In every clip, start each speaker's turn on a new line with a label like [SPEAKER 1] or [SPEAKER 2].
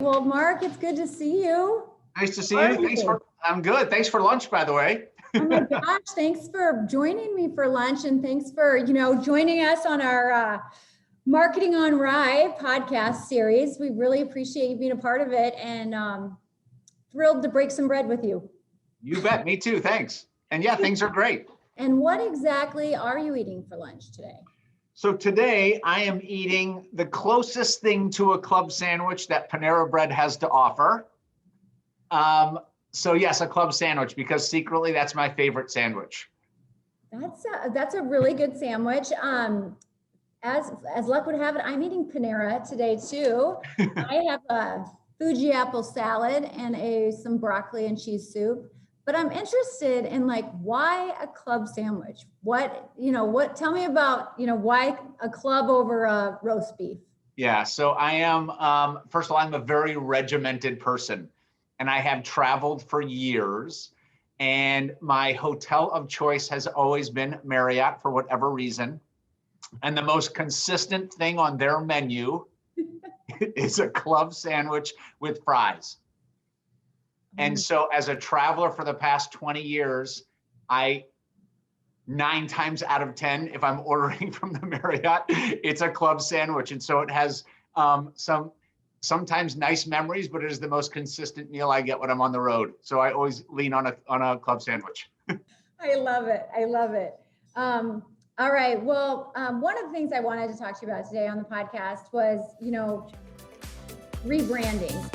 [SPEAKER 1] Well, Mark, it's good to see you.
[SPEAKER 2] Nice to see you. I'm good. Thanks for lunch, by the way.
[SPEAKER 1] Oh my gosh, thanks for joining me for lunch, and thanks for, joining us on our Marketing on Rye podcast series. We really appreciate you being a part of it, and thrilled to break some bread with you.
[SPEAKER 2] You bet. Me too. Thanks. And yeah, things are great.
[SPEAKER 1] And what exactly are you eating for lunch today?
[SPEAKER 2] So today I am eating the closest thing to a club sandwich that Panera Bread has to offer. So yes, a club sandwich, because secretly that's my favorite sandwich.
[SPEAKER 1] That's a really good sandwich. As luck would have it, I'm eating Panera today too. I have a Fuji apple salad and some broccoli and cheese soup. But I'm interested in why a club sandwich? Tell me about, why a club over a roast beef?
[SPEAKER 2] Yeah, so I am, first of all, I'm a very regimented person, and I have traveled for years, and my hotel of choice has always been Marriott for whatever reason. And the most consistent thing on their menu is a club sandwich with fries. And so as a traveler for the past 20 years, 9 times out of 10, if I'm ordering from the Marriott, it's a club sandwich. And so it has sometimes nice memories, but it is the most consistent meal I get when I'm on the road. So I always lean on a club sandwich.
[SPEAKER 1] I love it. I love it. All right. Well, one of the things I wanted to talk to you about today on the podcast was, rebranding.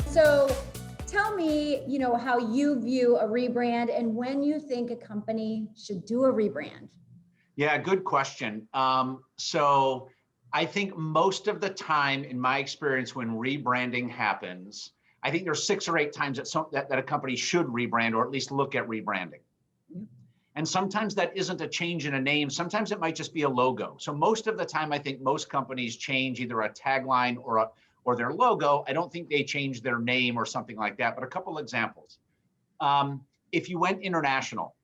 [SPEAKER 1] So tell me, how you view a rebrand and when you think a company should do a rebrand.
[SPEAKER 2] Yeah, good question. So I think most of the time, in my experience, when rebranding happens, I think there's 6 or 8 times that a company should rebrand, or at least look at rebranding. And sometimes that isn't a change in a name. Sometimes it might just be a logo. So most of the time, I think most companies change either a tagline or their logo. I don't think they change their name or something like that, but a couple examples. If you went international,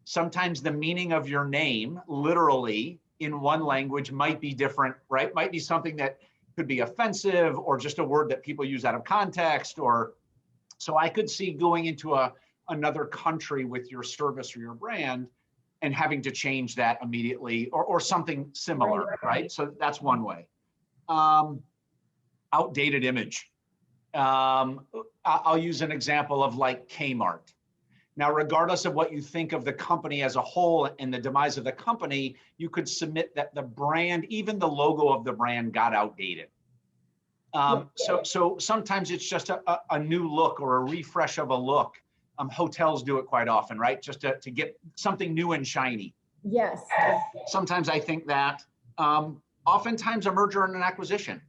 [SPEAKER 2] sometimes the meaning of your name literally in one language might be different, right? Might be something that could be offensive or just a word that people use out of context. So I could see going into another country with your service or your brand and having to change that immediately or something similar, right? So that's one way. Outdated image. I'll use an example of Kmart. Now, regardless of what you think of the company as a whole and the demise of the company, you could submit that the brand, even the logo of the brand, got outdated. So sometimes it's just a new look or a refresh of a look. Hotels do it quite often, right? Just to get something new and shiny.
[SPEAKER 1] Yes.
[SPEAKER 2] Sometimes I think that oftentimes a merger and an acquisition.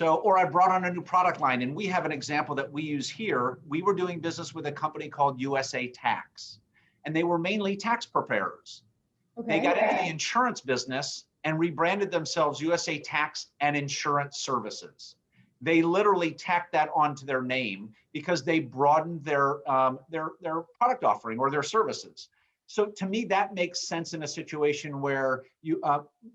[SPEAKER 2] Or I brought on a new product line, and we have an example that we use here. We were doing business with a company called USA Tax, and they were mainly tax preparers. Okay. They got into the insurance business and rebranded themselves USA Tax and Insurance Services. They literally tacked that onto their name because they broadened their product offering or their services. So to me, that makes sense in a situation where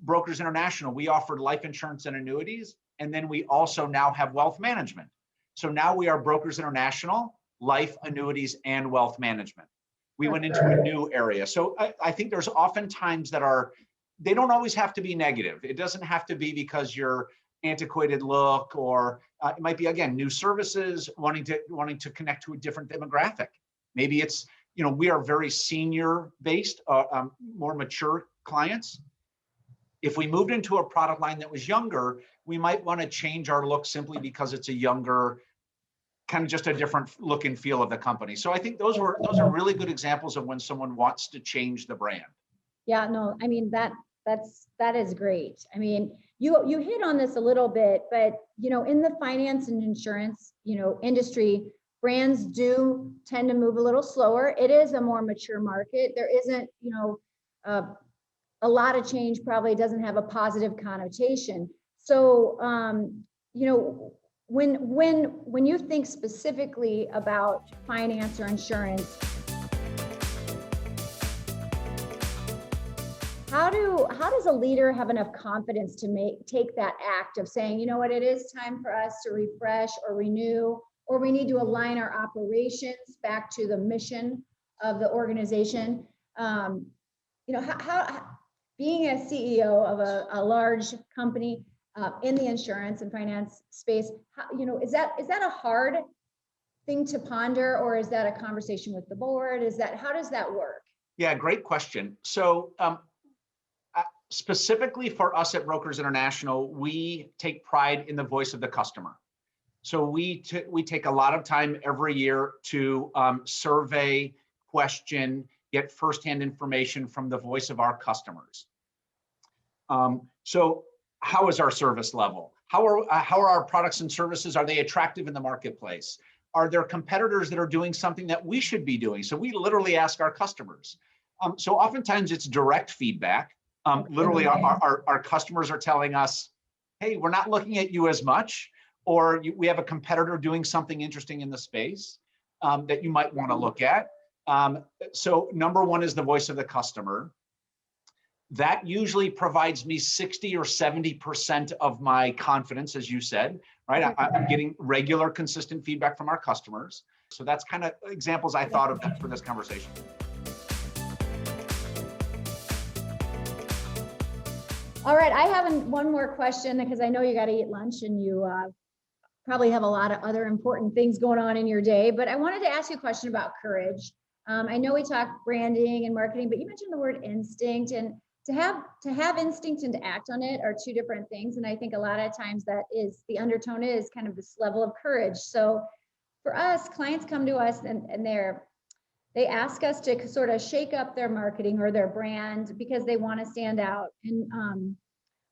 [SPEAKER 2] Brokers International, we offered life insurance and annuities. And then we also now have wealth management. So now we are Brokers International, life, annuities, and wealth management. We went into a new area. So I think there's often times they don't always have to be negative. It doesn't have to be because you're antiquated look, or it might be, again, new services, wanting to connect to a different demographic. Maybe it's, we are very senior based, more mature clients. If we moved into a product line that was younger, we might want to change our look simply because it's a younger, kind of just a different look and feel of the company. So I think those are really good examples of when someone wants to change the brand.
[SPEAKER 1] Yeah, no, I mean, that is great. I mean, you hit on this a little bit, but in the finance and insurance, industry, brands do tend to move a little slower. It is a more mature market. There isn't, a lot of change probably doesn't have a positive connotation. So, when you think specifically about finance or insurance, how does a leader have enough confidence to take that act of saying, you know what, it is time for us to refresh or renew, or we need to align our operations back to the mission of the organization? How being a CEO of a large company in the insurance and finance space, is that a hard thing to ponder, or is that a conversation with the board? How does that work?
[SPEAKER 2] Yeah, great question. So specifically for us at Brokers International, we take pride in the voice of the customer. So we take a lot of time every year to survey, question, get firsthand information from the voice of our customers. So how is our service level? How are our products and services? Are they attractive in the marketplace? Are there competitors that are doing something that we should be doing? So we literally ask our customers. So oftentimes it's direct feedback. Literally our customers are telling us, hey, we're not looking at you as much, or we have a competitor doing something interesting in the space that you might want to look at. So number one is the voice of the customer. That usually provides me 60 or 70% of my confidence, as you said, right? I'm getting regular, consistent feedback from our customers. So that's kind of examples I thought of for this conversation.
[SPEAKER 1] All right, I have one more question, because I know you got to eat lunch and you probably have a lot of other important things going on in your day, but I wanted to ask you a question about courage. I know we talked branding and marketing, but you mentioned the word instinct, and to have instinct and to act on it are two different things. And I think a lot of times that is the undertone is kind of this level of courage. So for us, clients come to us and they ask us to sort of shake up their marketing or their brand because they want to stand out. And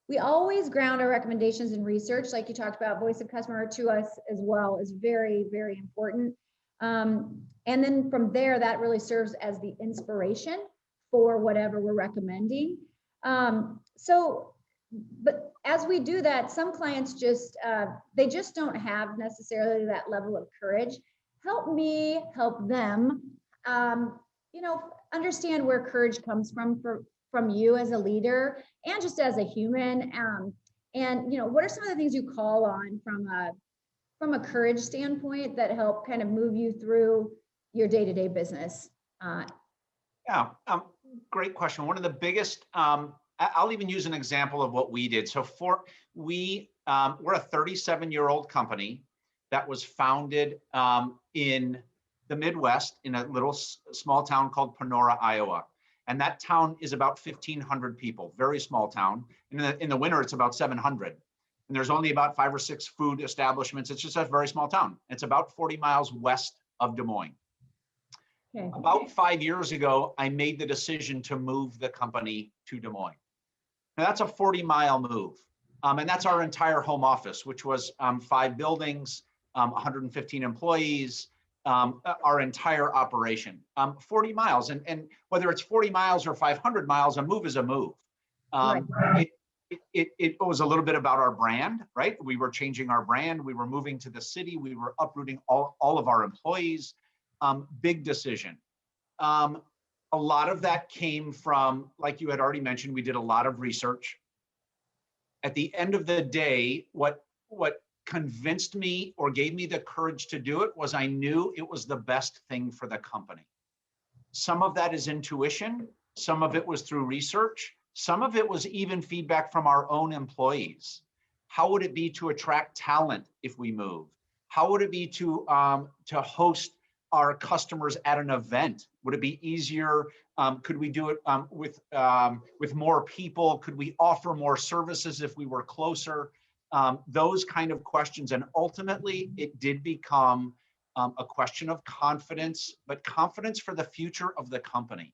[SPEAKER 1] we always ground our recommendations in research, like you talked about. Voice of customer to us as well is very, very important. And then from there, that really serves as the inspiration for whatever we're recommending. But as we do that, some clients they just don't have necessarily that level of courage. Help me help them, understand where courage comes from you as a leader and just as a human. And what are some of the things you call on from a courage standpoint that help kind of move you through your day-to-day business?
[SPEAKER 2] Yeah, great question. One of the biggest, I'll even use an example of what we did. So we're a 37-year-old company that was founded in the Midwest in a little small town called Panora, Iowa. And that town is about 1,500 people, very small town. In the winter, it's about 700. And there's only about 5 or 6 food establishments. It's just a very small town. It's about 40 miles west of Des Moines. Okay. About 5 years ago, I made the decision to move the company to Des Moines. Now that's a 40-mile move. And that's our entire home office, which was 5 buildings, 115 employees, our entire operation, 40 miles. And whether it's 40 miles or 500 miles, a move is a move. Right. It was a little bit about our brand, right? We were changing our brand. We were moving to the city. We were uprooting all of our employees. Big decision. A lot of that came from, like you had already mentioned, we did a lot of research. At the end of the day, what convinced me or gave me the courage to do it was I knew it was the best thing for the company. Some of that is intuition. Some of it was through research. Some of it was even feedback from our own employees. How would it be to attract talent if we move? How would it be to host our customers at an event? Would it be easier? Could we do it with more people? Could we offer more services if we were closer? Those kind of questions. And ultimately, it did become a question of confidence, but confidence for the future of the company.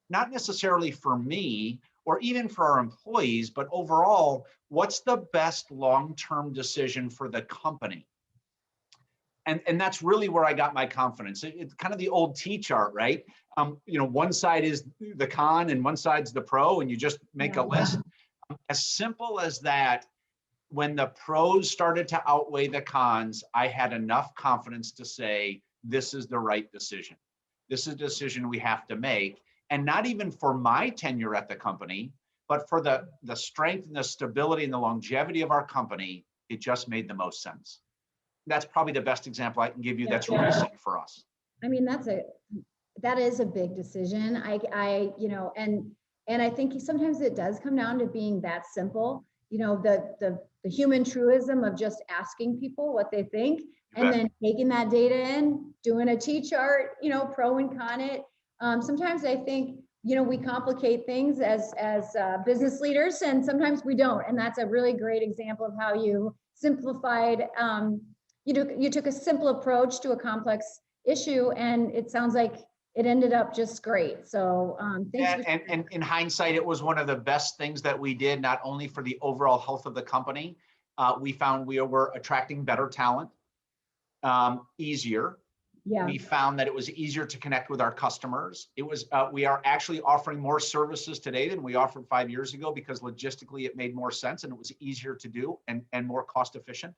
[SPEAKER 2] Not necessarily for me or even for our employees, but overall, what's the best long-term decision for the company? And that's really where I got my confidence. It's kind of the old T-chart, right? One side is the con and one side's the pro, and you just make a list. As simple as that, when the pros started to outweigh the cons, I had enough confidence to say, this is the right decision. This is a decision we have to make. And not even for my tenure at the company, but for the strength and the stability and the longevity of our company, it just made the most sense. That's probably the best example I can give you that's recent for us.
[SPEAKER 1] I mean, that is a big decision. And I think sometimes it does come down to being that simple. The human truism of just asking people what they think and then taking that data in, doing a T-chart, pro and con it. Sometimes I think, we complicate things as business leaders, and sometimes we don't. And that's a really great example of how you simplified, you took a simple approach to a complex issue, and it sounds like it ended up just great. So thanks.
[SPEAKER 2] And in hindsight, it was one of the best things that we did, not only for the overall health of the company. We found we were attracting better talent easier.
[SPEAKER 1] Yeah.
[SPEAKER 2] We found that it was easier to connect with our customers. It was, we are actually offering more services today than we offered 5 years ago, because logistically it made more sense and it was easier to do and more cost efficient.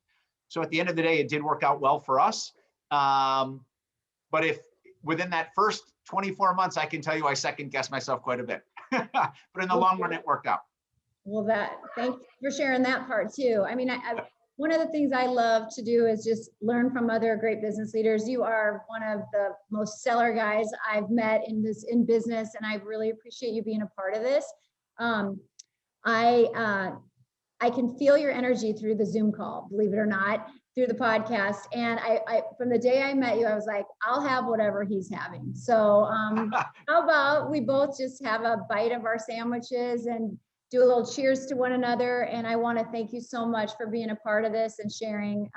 [SPEAKER 2] So at the end of the day, it did work out well for us. But if within that first 24 months, I can tell you I second guessed myself quite a bit, but in the long run, it worked out.
[SPEAKER 1] Well, thanks for sharing that part too. I mean, one of the things I love to do is just learn from other great business leaders. You are one of the most stellar guys I've met in business, and I really appreciate you being a part of this. I can feel your energy through the Zoom call, believe it or not, through the podcast. And I from the day I met you, I was like, I'll have whatever he's having. So how about we both just have a bite of our sandwiches and do a little cheers to one another. And I want to thank you so much for being a part of this and sharing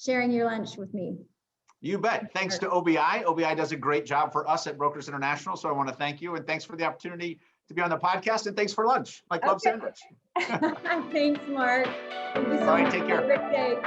[SPEAKER 1] your lunch with me.
[SPEAKER 2] You bet. Thanks to OBI. OBI does a great job for us at Brokers International. So I want to thank you, and thanks for the opportunity to be on the podcast, and thanks for lunch, my club sandwich.
[SPEAKER 1] Thanks, Mark. Thank you so much.
[SPEAKER 2] Take care.
[SPEAKER 1] Have a great day.